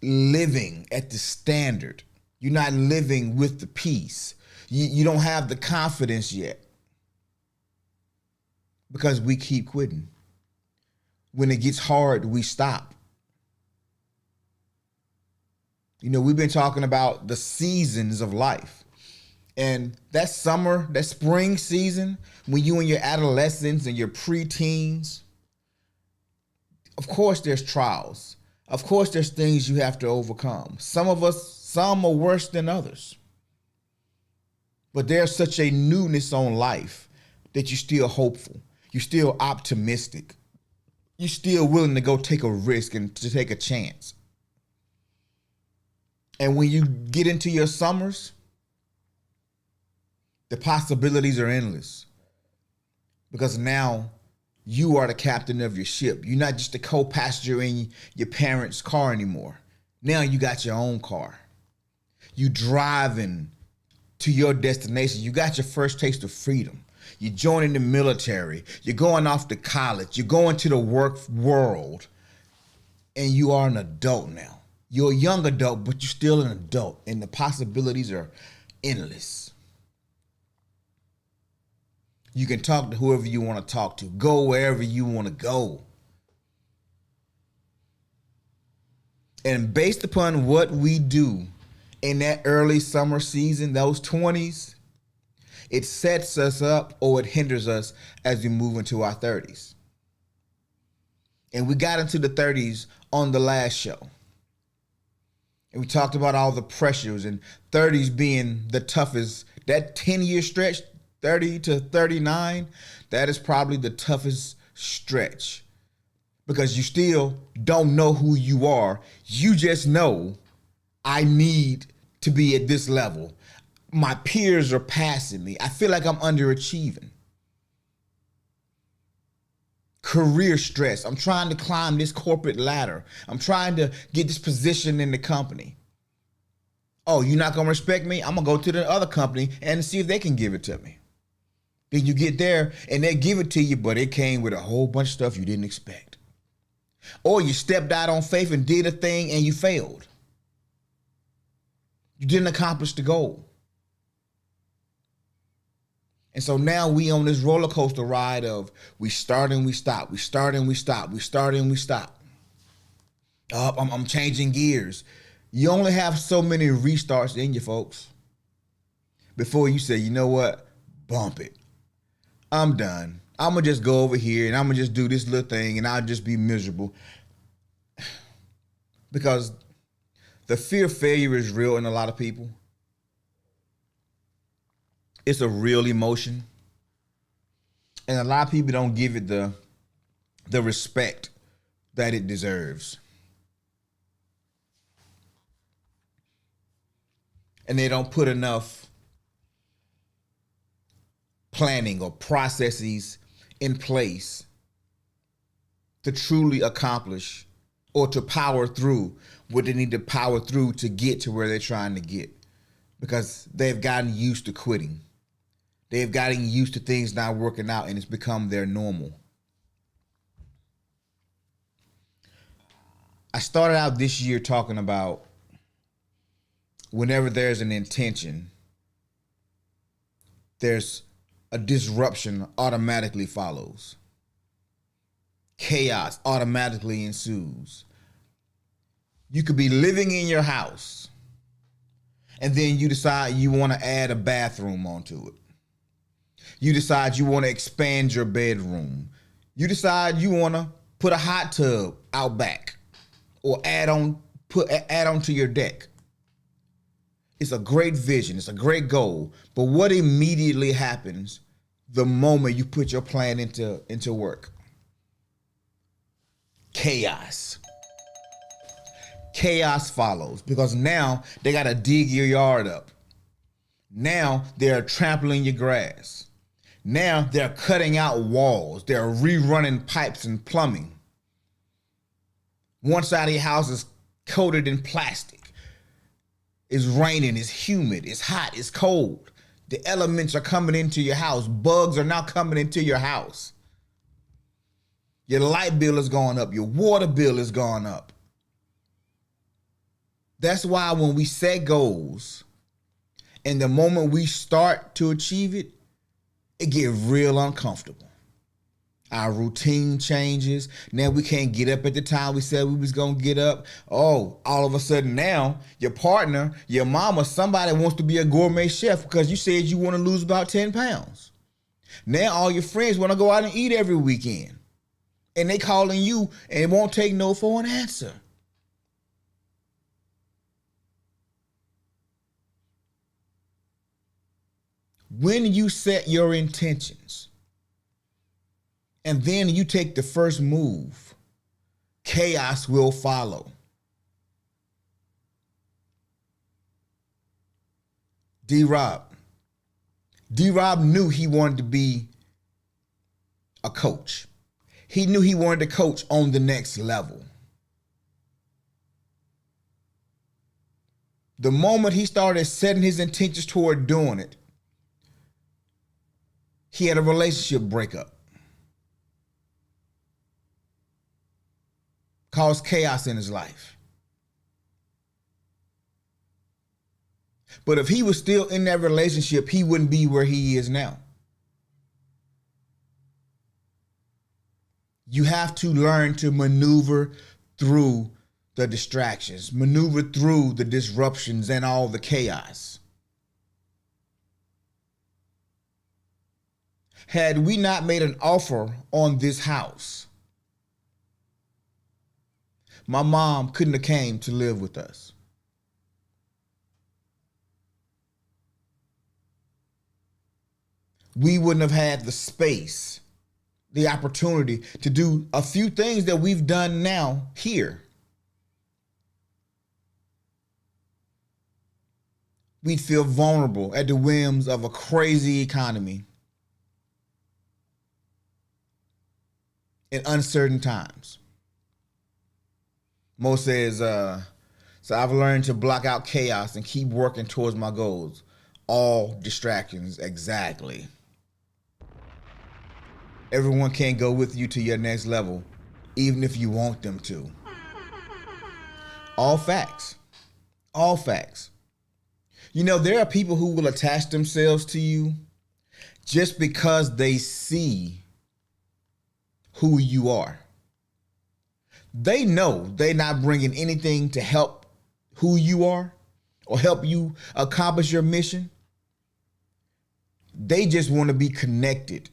S2: living at the standard. You're not living with the peace. You don't have the confidence yet because we keep quitting. When it gets hard, we stop. You know, we've been talking about the seasons of life. And that summer, that spring season, when you in your adolescence and your preteens, of course there's trials. Of course there's things you have to overcome. Some are worse than others. But there's such a newness on life that you're still hopeful. You're still optimistic. You're still willing to go take a risk and to take a chance. And when you get into your summers, the possibilities are endless. Because now you are the captain of your ship. You're not just a co-passenger in your parents' car anymore. Now you got your own car. You driving to your destination. You got your first taste of freedom. You're joining the military. You're going off to college. You're going to the work world. And you are an adult now. You're a young adult, but you're still an adult. And the possibilities are endless. You can talk to whoever you want to talk to. Go wherever you want to go. And based upon what we do in that early summer season, those 20s, it sets us up or it hinders us as we move into our 30s. And we got into the 30s on the last show. And we talked about all the pressures and 30s being the toughest. That 10-year stretch, 30 to 39, that is probably the toughest stretch because you still don't know who you are. You just know I need to be at this level. My peers are passing me. I feel like I'm underachieving. Career stress. I'm trying to climb this corporate ladder. I'm trying to get this position in the company. Oh, you're not going to respect me? I'm going to go to the other company and see if they can give it to me. Then you get there and they give it to you, but it came with a whole bunch of stuff you didn't expect. Or you stepped out on faith and did a thing and you failed. You didn't accomplish the goal. And so now we on this roller coaster ride of we start and we stop, we start and we stop, we start and we stop. I'm changing gears. You only have so many restarts in you, folks, before you say, you know what, bump it. I'm done. I'm going to just go over here and I'm going to just do this little thing and I'll just be miserable. Because the fear of failure is real in a lot of people. It's a real emotion. And a lot of people don't give it the respect that it deserves. And they don't put enough planning or processes in place to truly accomplish or to power through what they need to power through to get to where they're trying to get. Because they've gotten used to quitting. They've gotten used to things not working out and it's become their normal. I started out this year talking about whenever there's an intention, there's a disruption automatically follows. Chaos automatically ensues. You could be living in your house and then you decide you want to add a bathroom onto it. You decide you want to expand your bedroom. You decide you want to put a hot tub out back or add on to your deck. It's a great vision. It's a great goal. But what immediately happens the moment you put your plan into work? Chaos. Chaos follows because now they got to dig your yard up. Now they're trampling your grass. Now they're cutting out walls. They're rerunning pipes and plumbing. One side of your house is coated in plastic. It's raining, it's humid, it's hot, it's cold. The elements are coming into your house. Bugs are now coming into your house. Your light bill is going up. Your water bill is going up. That's why when we set goals and the moment we start to achieve it, it gets real uncomfortable. Our routine changes. Now we can't get up at the time we said we was going to get up. Oh, all of a sudden now your partner, your mama, somebody wants to be a gourmet chef because you said you want to lose about 10 pounds. Now all your friends want to go out and eat every weekend. And they calling you and it won't take no for an answer. When you set your intentions and then you take the first move, chaos will follow. D-Rob knew he wanted to be a coach. He knew he wanted to coach on the next level. The moment he started setting his intentions toward doing it, he had a relationship breakup. Caused chaos in his life. But if he was still in that relationship, he wouldn't be where he is now. You have to learn to maneuver through the distractions, maneuver through the disruptions and all the chaos. Had we not made an offer on this house, my mom couldn't have came to live with us. We wouldn't have had the space, the opportunity to do a few things that we've done now here. We'd feel vulnerable at the whims of a crazy economy in uncertain times. Mo says, so I've learned to block out chaos and keep working towards my goals. All distractions, exactly. Everyone can't go with you to your next level, even if you want them to. All facts. All facts. You know, there are people who will attach themselves to you just because they see who you are. They know they're not bringing anything to help who you are or help you accomplish your mission. They just want to be connected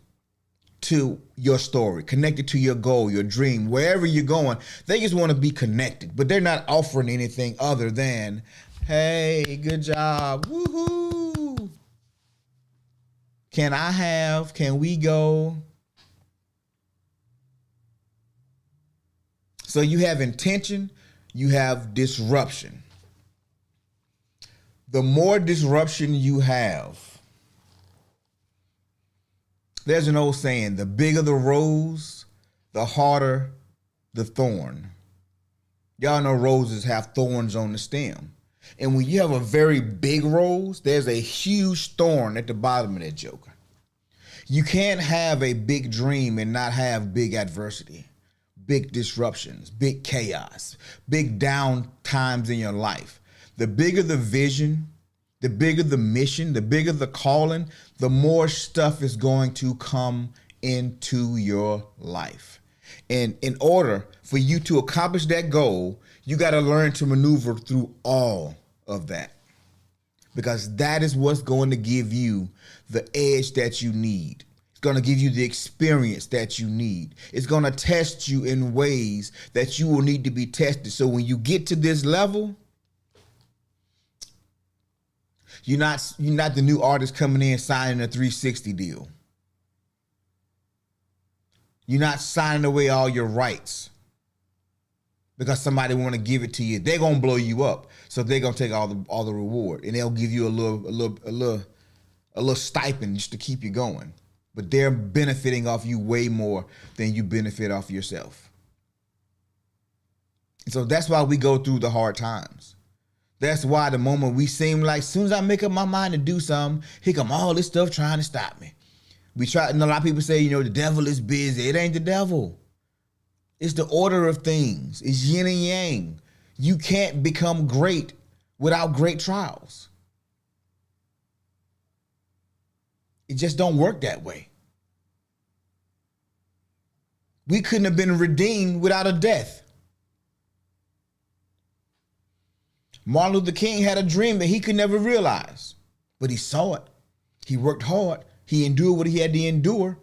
S2: to your story, connected to your goal, your dream, wherever you're going. They just want to be connected, but they're not offering anything other than, hey, good job, woohoo. Can we go? So you have intention, you have disruption. The more disruption you have, there's an old saying, the bigger the rose, the harder the thorn. Y'all know roses have thorns on the stem. And when you have a very big rose, there's a huge thorn at the bottom of that joker. You can't have a big dream and not have big adversity. big disruptions, big chaos, big down times in your life. The bigger the vision, the bigger the mission, the bigger the calling, the more stuff is going to come into your life. And in order for you to accomplish that goal, you got to learn to maneuver through all of that, because that is what's going to give you the edge that you need. It's going to give you the experience that you need. It's going to test you in ways that you will need to be tested. So when you get to this level, you're not the new artist coming in signing a 360 deal. You're not signing away all your rights because somebody want to give it to you. They're gonna blow you up, so they're gonna take all the reward, and they'll give you a little stipend just to keep you going. But they're benefiting off you way more than you benefit off yourself. And so that's why we go through the hard times. That's why the moment we seem like, as soon as I make up my mind to do something, here come all this stuff trying to stop me. We try, and a lot of people say, the devil is busy. It ain't the devil. It's the order of things. It's yin and yang. You can't become great without great trials. It just don't work that way. We couldn't have been redeemed without a death. Martin Luther King had a dream that he could never realize, but he saw it. He worked hard. He endured what he had to endure,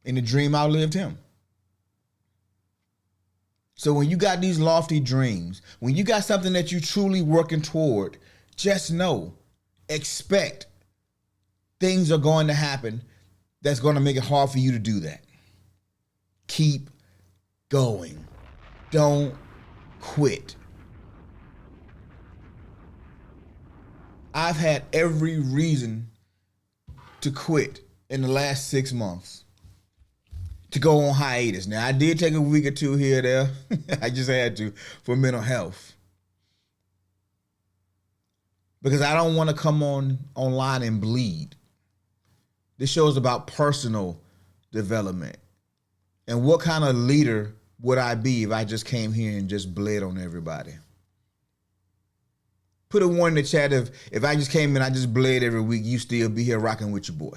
S2: and the dream outlived him. So when you got these lofty dreams, when you got something that you're truly working toward, just know, expect things are going to happen that's going to make it hard for you to do that. Keep going. Don't quit. I've had every reason to quit in the last 6 months, to go on hiatus. Now, I did take a week or two here or there. I just had to, for mental health. Because I don't want to come online and bleed. This show is about personal development. And what kind of leader would I be if I just came here and just bled on everybody? Put a one in the chat if I just came in, I just bled every week, you still be here rocking with your boy.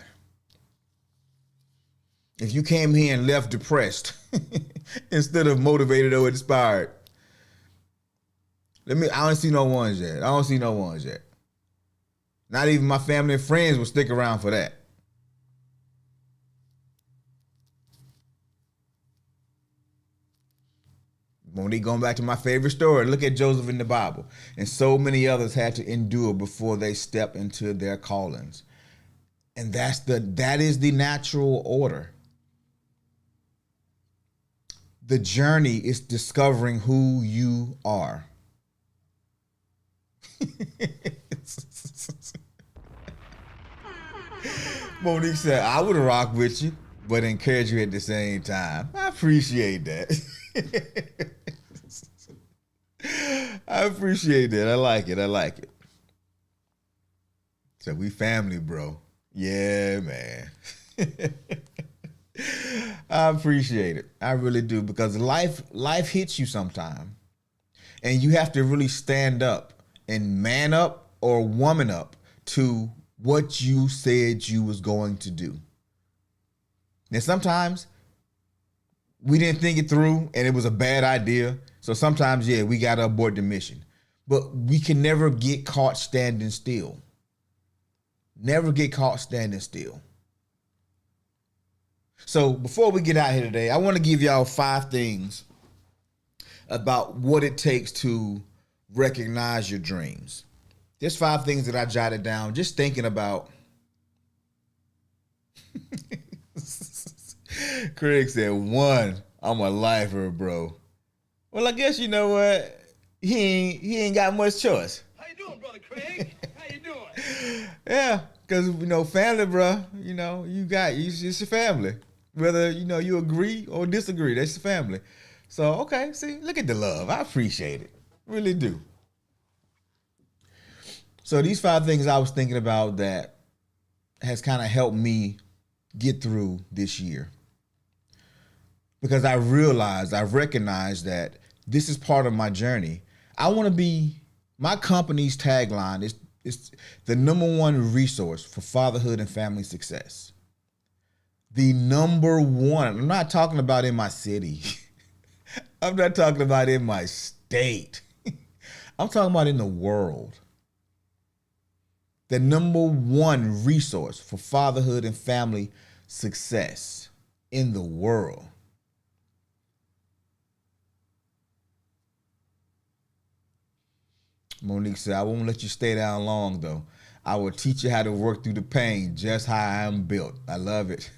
S2: If you came here and left depressed instead of motivated or inspired, I don't see no ones yet. Not even my family and friends will stick around for that. Monique, going back to my favorite story, look at Joseph in the Bible. And so many others had to endure before they step into their callings. And that is the natural order. The journey is discovering who you are. Monique said, I would rock with you, but encourage you at the same time. I appreciate that. I appreciate that. I like it. So we family, bro. Yeah, man. I appreciate it. I really do, because life hits you sometime. And you have to really stand up and man up or woman up to what you said you was going to do. Now, sometimes we didn't think it through and it was a bad idea. So sometimes, we got to abort the mission. But we can never get caught standing still. Never get caught standing still. So before we get out here today, I want to give y'all 5 things about what it takes to recognize your dreams. There's 5 things that I jotted down just thinking about. Craig said, 1, I'm a lifer, bro. Well, I guess you know what? He ain't got much choice.
S1: How you doing, Brother Craig? How you doing?
S2: Yeah, because, family, bro, it's your family. Whether, you agree or disagree, that's your family. So, okay, see, look at the love. I appreciate it. Really do. So these 5 things I was thinking about that has kind of helped me get through this year. because I recognize that this is part of my journey. My company's tagline is the number one resource for fatherhood and family success. The number one. I'm not talking about in my city. I'm not talking about in my state. I'm talking about in the world. The number one resource for fatherhood and family success in the world. Monique said, I won't let you stay down long, though. I will teach you how to work through the pain, just how I am built. I love it.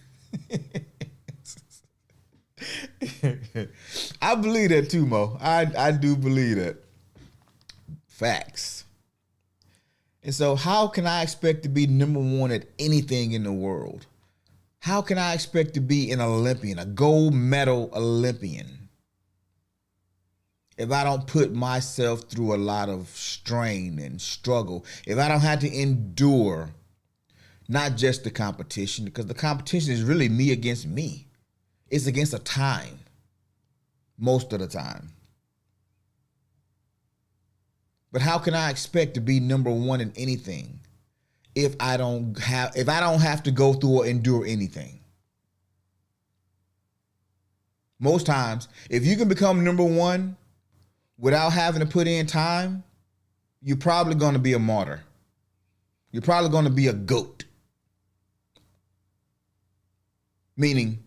S2: I believe that too, Mo. I do believe that. Facts. And so how can I expect to be number one at anything in the world? How can I expect to be an Olympian, a gold medal Olympian, if I don't put myself through a lot of strain and struggle, if I don't have to endure not just the competition, because the competition is really me against me. It's against a time, most of the time. But how can I expect to be number one in anything if I don't have to go through or endure anything? Most times, if you can become number one without having to put in time, you're probably going to be a martyr. You're probably going to be a goat. Meaning,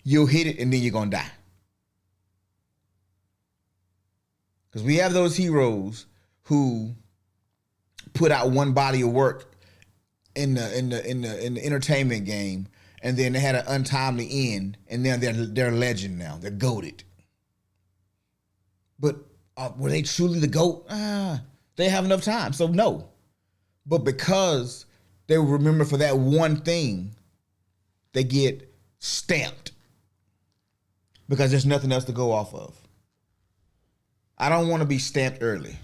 S2: you'll hit it and then you're going to die. Because we have those heroes who put out one body of work in the entertainment game, and then they had an untimely end, and then they're a legend now. They're goated. But were they truly the GOAT? They have enough time, so no. But because they were remembered for that one thing, they get stamped because there's nothing else to go off of. I don't want to be stamped early.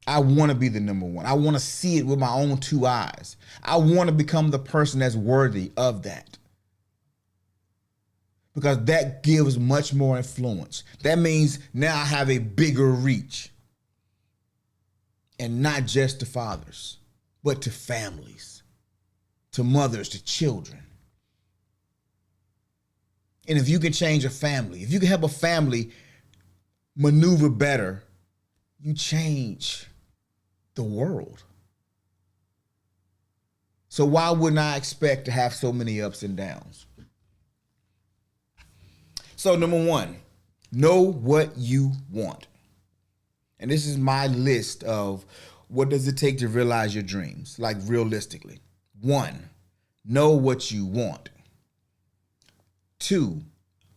S2: I want to be the number one. I want to see it with my own two eyes. I want to become the person that's worthy of that. Because that gives much more influence. That means now I have a bigger reach. And not just to fathers, but to families, to mothers, to children. And if you can change a family, if you can help a family maneuver better, you change the world. So why wouldn't I expect to have so many ups and downs? So number one, know what you want. And this is my list of what does it take to realize your dreams, like realistically. 1, know what you want. 2,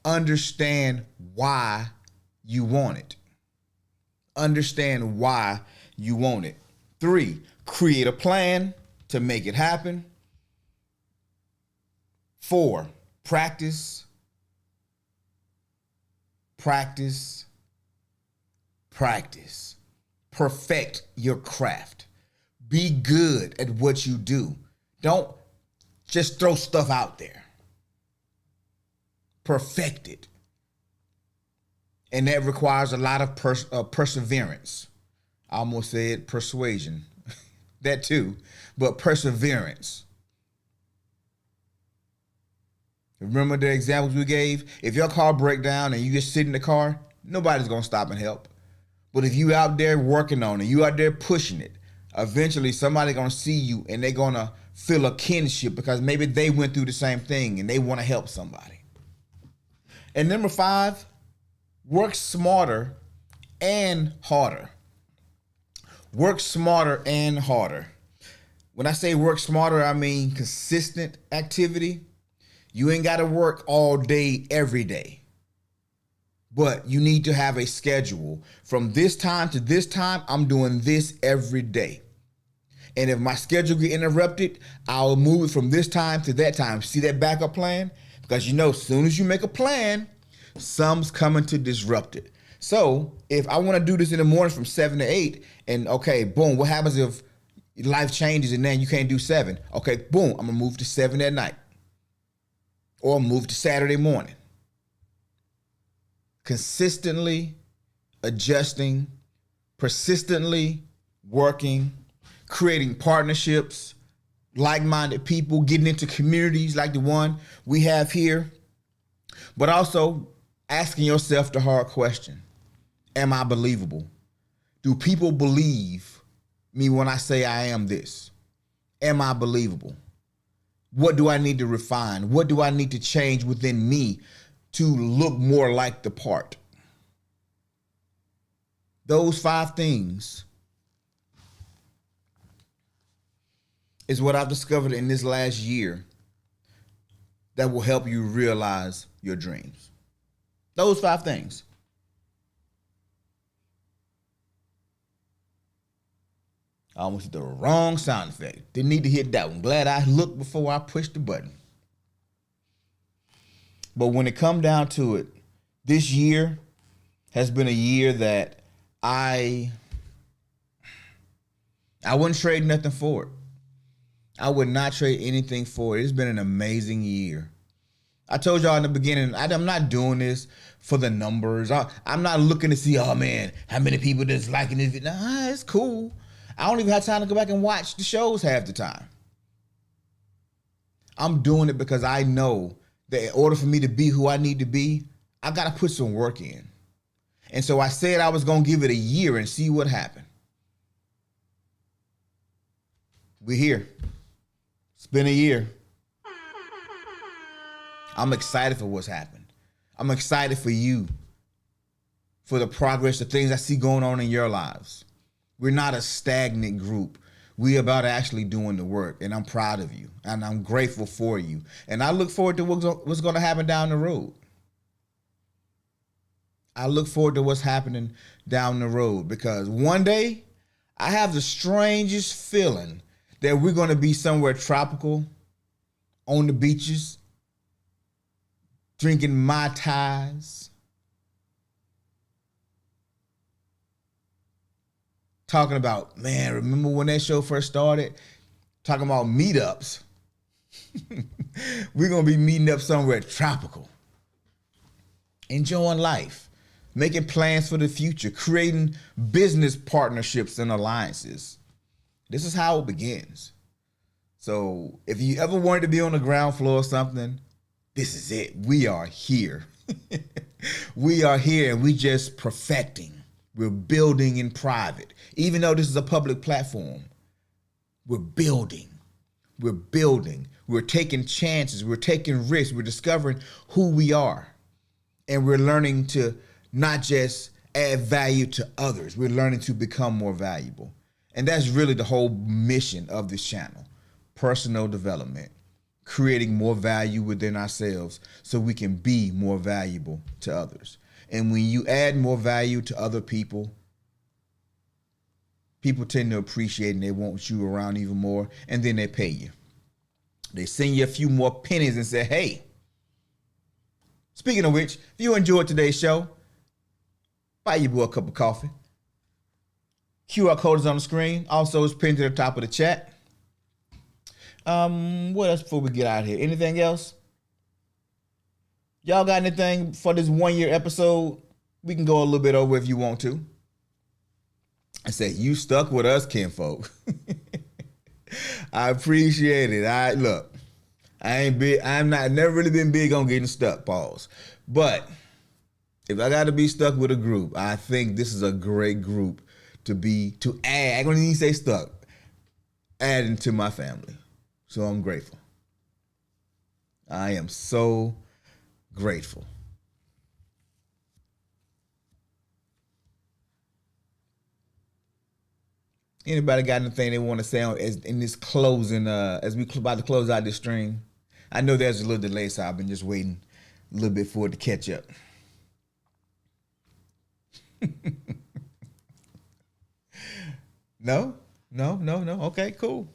S2: understand why you want it. Understand why you want it. 3, create a plan to make it happen. 4, practice. Perfect your craft. Be good at what you do. Don't just throw stuff out there. Perfect it. And that requires a lot of perseverance. I almost said persuasion. That too, but perseverance. Remember the examples we gave? If your car breaks down and you just sit in the car, nobody's going to stop and help. But if you out there working on it, you out there pushing it, eventually somebody's going to see you and they're going to feel a kinship because maybe they went through the same thing and they want to help somebody. And number 5, work smarter and harder. Work smarter and harder. When I say work smarter, I mean consistent activity. You ain't got to work all day, every day. But you need to have a schedule. From this time to this time, I'm doing this every day. And if my schedule get interrupted, I'll move it from this time to that time. See that backup plan? Because you know, as soon as you make a plan, some's coming to disrupt it. So if I want to do this in the morning from 7 to 8, and okay, boom, what happens if life changes and then you can't do 7? Okay, boom, I'm going to move to 7 at night. or move to Saturday morning. Consistently adjusting, persistently working, creating partnerships, like-minded people, getting into communities like the one we have here, but also asking yourself the hard question: am I believable? Do people believe me when I say I am this? Am I believable? What do I need to refine? What do I need to change within me to look more like the part? Those 5 things is what I've discovered in this last year that will help you realize your dreams. Those 5 things. I almost hit the wrong sound effect. Didn't need to hit that one. Glad I looked before I pushed the button. But when it come down to it, this year has been a year that I wouldn't trade nothing for it. I would not trade anything for it. It's been an amazing year. I told y'all in the beginning, I'm not doing this for the numbers. I'm not looking to see, oh man, how many people that's liking this video. Nah, it's cool. I don't even have time to go back and watch the shows half the time. I'm doing it because I know that in order for me to be who I need to be, I got to put some work in. And so I said I was going to give it a year and see what happened. We're here. It's been a year. I'm excited for what's happened. I'm excited for you, for the progress, the things I see going on in your lives. We're not a stagnant group. We're about actually doing the work, and I'm proud of you, and I'm grateful for you. And I look forward to what's going to happen down the road. I look forward to what's happening down the road, because one day I have the strangest feeling that we're going to be somewhere tropical, on the beaches, drinking Mai Tais, talking about, man, remember when that show first started? Talking about meetups. We're going to be meeting up somewhere tropical, enjoying life, making plans for the future, creating business partnerships and alliances. This is how it begins. So if you ever wanted to be on the ground floor or something, this is it. We are here. We are here, and we just perfecting. We're building in private. Even though this is a public platform, we're building. We're building. We're taking chances. We're taking risks. We're discovering who we are. And we're learning to not just add value to others. We're learning to become more valuable. And that's really the whole mission of this channel. Personal development. Creating more value within ourselves so we can be more valuable to others. And when you add more value to other people, people tend to appreciate and they want you around even more, and then they pay you. They send you a few more pennies and say, hey, speaking of which, if you enjoyed today's show, buy your boy a cup of coffee. QR code is on the screen. Also, it's pinned to the top of the chat. What else before we get out of here? Anything else? Y'all got anything for this 1 year episode? We can go a little bit over if you want to. I said, you stuck with us, kinfolk. I appreciate it. I'm never really been big on getting stuck, pause. But if I got to be stuck with a group, I think this is a great group to add. I don't even say stuck, adding to my family. So I'm grateful. I am so grateful. Anybody got anything they want to say in this closing, as we about to close out this stream? I know there's a little delay, so I've been just waiting a little bit for it to catch up. No? Okay, cool.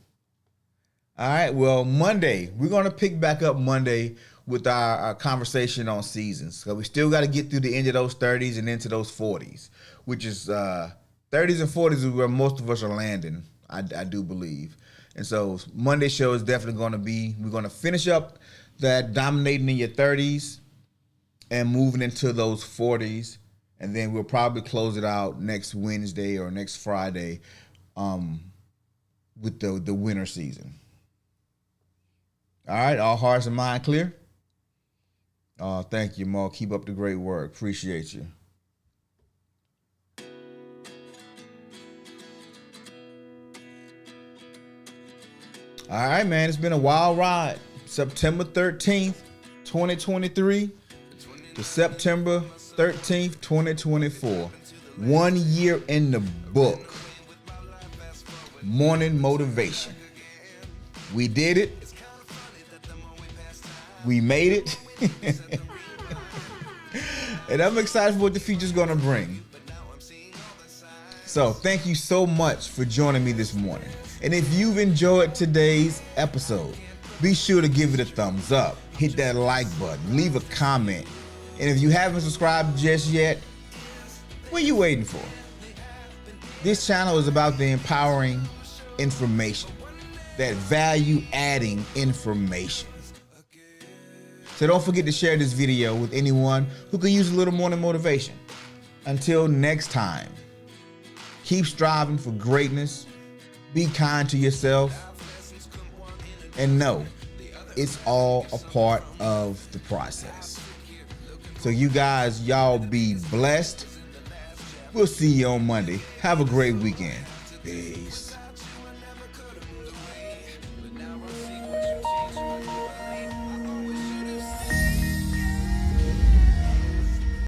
S2: All right, well, Monday, we're going to pick back up Monday with our conversation on seasons. So we still got to get through the end of those 30s and into those 40s, which is 30s and 40s is where most of us are landing, I do believe. And so Monday's show is definitely going to be, we're going to finish up that dominating in your 30s and moving into those 40s. And then we'll probably close it out next Wednesday or next Friday with the winter season. All right, all hearts and mind clear? Thank you, Mo. Keep up the great work. Appreciate you. All right, man. It's been a wild ride. September 13th, 2023 to September 13th, 2024. 1 year in the book. Morning motivation. We did it. We made it. And I'm excited for what the future's going to bring. So thank you so much for joining me this morning. And if you've enjoyed today's episode, be sure to give it a thumbs up, hit that like button, leave a comment. And if you haven't subscribed just yet, what are you waiting for? This channel is about the empowering information, that value-adding information. So don't forget to share this video with anyone who could use a little morning motivation. Until next time, keep striving for greatness, be kind to yourself, and know it's all a part of the process. So you guys, y'all be blessed. We'll see you on Monday. Have a great weekend. Peace.